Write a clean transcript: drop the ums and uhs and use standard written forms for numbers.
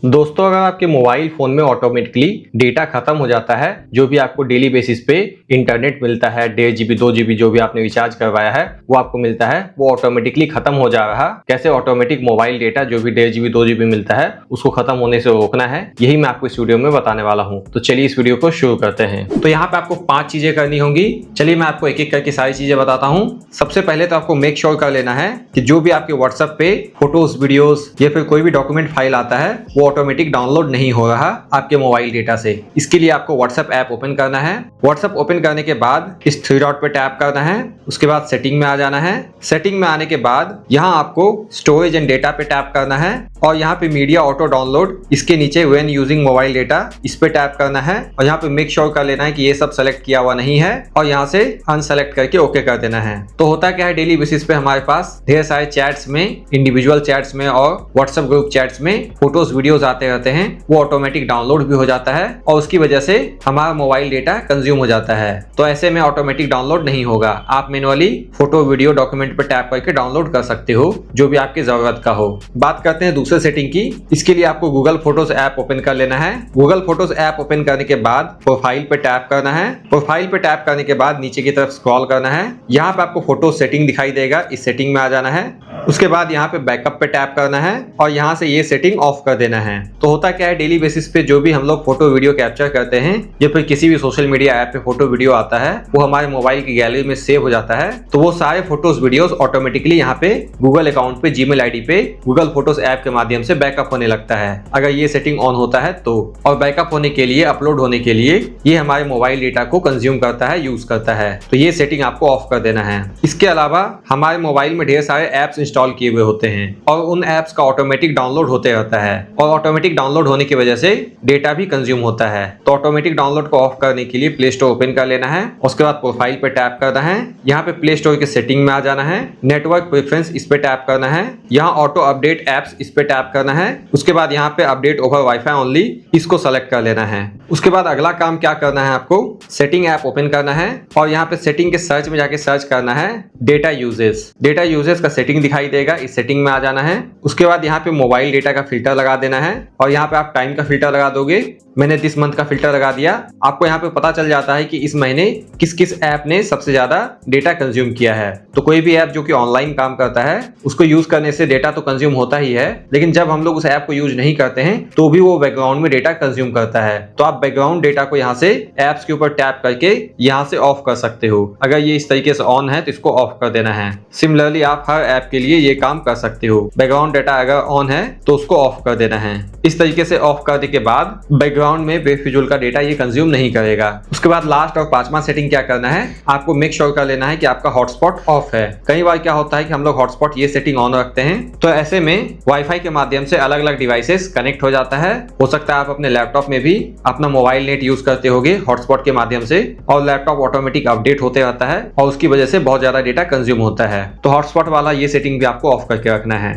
दोस्तों, अगर आपके मोबाइल फोन में ऑटोमेटिकली डेटा खत्म हो जाता है, जो भी आपको डेली बेसिस पे इंटरनेट मिलता है, 1.5 GB 2 GB जो भी आपने रिचार्ज करवाया है वो आपको मिलता है, वो ऑटोमेटिकली खत्म हो जा रहा। कैसे ऑटोमेटिक मोबाइल डेटा जो भी 1.5 GB 2 GB मिलता है उसको खत्म होने से रोकना है, यही मैं आपको इस वीडियो में बताने वाला हूँ। तो चलिए इस वीडियो को शुरू करते हैं। तो यहाँ पे आपको 5 चीजें करनी होंगी। चलिए मैं आपको एक एक करके सारी चीजें बताता हूँ। सबसे पहले तो आपको मेक श्योर कर लेना है कि जो भी आपके व्हाट्सएप पे फोटोज, वीडियोस या फिर कोई भी डॉक्यूमेंट फाइल आता है वो ऑटोमेटिक डाउनलोड नहीं हो रहा आपके मोबाइल डेटा से। इसके लिए आपको व्हाट्सएप ऐप ओपन करना है। व्हाट्सएप ओपन करने के बाद इस 3 डॉट पे टैप करना है। उसके बाद सेटिंग में आ जाना है। सेटिंग में आने के बाद यहाँ आपको स्टोरेज एंड डेटा पे टैप करना है और यहाँ पे मीडिया ऑटो डाउनलोड, इसके नीचे व्हेन यूजिंग मोबाइल डेटा, इस पे टैप करना है और यहाँ पे मेक श्योर कर लेना है कि ये सब सेलेक्ट किया हुआ नहीं है और यहाँ से अनसेलेक्ट करके ओके कर देना है। तो होता क्या है, डेली बेसिस पे हमारे पास ढेर सारे चैट्स में, इंडिविजुअल चैट्स में और व्हाट्सएप ग्रुप चैट्स में फोटोज वीडियोज आते रहते हैं, वो ऑटोमेटिक डाउनलोड भी हो जाता है और उसकी वजह से हमारा मोबाइल डेटा कंज्यूम हो जाता है। तो ऐसे में ऑटोमेटिक डाउनलोड नहीं होगा। आप मैनुअली फोटो, वीडियो, डॉक्यूमेंट पे टैप करके डाउनलोड कर सकते हो जो भी आपकी जरूरत का हो। बात करते हैं दूसरे सेटिंग की। इसके लिए आपको गूगल फोटोज ऐप ओपन कर लेना है। गूगल फोटोज ऐप ओपन करने के बाद प्रोफाइल पे टैप करना है। प्रोफाइल पे टैप करने के बाद नीचे की तरफ स्क्रॉल करना है। यहाँ पे आपको फोटो सेटिंग दिखाई देगा, इस सेटिंग में आ जाना है। उसके बाद यहाँ पे बैकअप पे टैप करना है और यहाँ से ये सेटिंग ऑफ कर देना है। तो होता क्या है, डेली बेसिस पे जो भी हम लोग फोटो वीडियो कैप्चर करते हैं या फिर किसी भी सोशल मीडिया ऐप पे फोटो वीडियो आता है वो हमारे मोबाइल की गैलरी में सेव हो जाता है। तो वो सारे फोटोज वीडियोस ऑटोमेटिकली यहाँ पे गूगल अकाउंट पे, जीमेल आईडी पे गूगल फोटोज ऐप के माध्यम से बैकअप होने लगता है अगर ये सेटिंग ऑन होता है तो। और बैकअप होने के लिए, अपलोड होने के लिए ये हमारे मोबाइल डेटा को कंज्यूम करता है, यूज करता है। तो ये सेटिंग आपको ऑफ कर देना है। इसके अलावा हमारे मोबाइल में ढेर सारे एप्स इंस्टॉल किए हुए होते हैं और उन एप्स का ऑटोमेटिक डाउनलोड होते रहता है और ऑटोमेटिक डाउनलोड होने की वजह से डेटा भी कंज्यूम होता है। तो ऑटोमेटिक डाउनलोड को ऑफ करने के लिए प्ले स्टोर ओपन कर लेना है। उसके बाद प्रोफाइल पे टैप करना है। यहाँ पे प्ले स्टोर के सेटिंग में आ जाना है। नेटवर्क प्रेफरेंस, इस पे टैप करना है। यहाँ ऑटो अपडेट एप्स, इस पे टैप करना है। उसके बाद यहाँ पे अपडेट ओवर वाईफाई ओनली, इसको सेलेक्ट कर लेना है। उसके बाद अगला काम क्या करना है, आपको सेटिंग ऐप ओपन करना है और यहाँ पे सेटिंग के सर्च में जाके सर्च करना है डेटा यूजेस। डेटा यूजेस का सेटिंग दिखाई देगा, इस सेटिंग में आ जाना है। उसके बाद यहाँ पे मोबाइल डेटा का फिल्टर लगा देना है और यहाँ पे आप टाइम का फिल्टर लगा दोगे। मैंने दिस मंथ का फिल्टर लगा दिया। आपको यहाँ पे पता चल जाता है कि इस महीने किस किस ऐप ने सबसे ज्यादा डेटा कंज्यूम किया है। तो कोई भी ऐप जो कि ऑनलाइन काम करता है उसको यूज करने से डेटा तो कंज्यूम होता ही है, लेकिन जब हम लोग उस ऐप को यूज नहीं करते हैं तो भी वो बैकग्राउंड में डेटा कंज्यूम करता है। तो आप बैकग्राउंड डेटा को यहाँ से एप्स के ऊपर टैप करके यहाँ से ऑफ कर सकते हो। अगर ये इस तरीके से ऑन है तो इसको ऑफ कर देना है। सिमिलरली आप हर ऐप के लिए ये काम कर सकते हो। बैकग्राउंड डेटा अगर ऑन है तो उसको ऑफ कर देना है। इस तरीके से ऑफ करने के बाद बैकग्राउंड में बेफिजूल का डेटा ये कंज्यूम नहीं करेगा। उसके बाद लास्ट और 5वां सेटिंग क्या करना है, आपको मेक श्योर कर लेना है कि आपका हॉटस्पॉट ऑफ है। कई बार क्या होता है कि हम लोग हॉटस्पॉट ये सेटिंग ऑन रखते हैं तो ऐसे में वाईफाई के माध्यम से अलग अलग डिवाइसेस कनेक्ट हो जाता है। हो सकता है आप अपने लैपटॉप में भी अपना मोबाइल नेट यूज करते होगे हॉटस्पॉट के माध्यम से और लैपटॉप ऑटोमेटिक अपडेट होते रहता है और उसकी वजह से बहुत ज्यादा डेटा कंज्यूम होता है। तो हॉटस्पॉट वाला ये सेटिंग भी आपको ऑफ करके रखना है।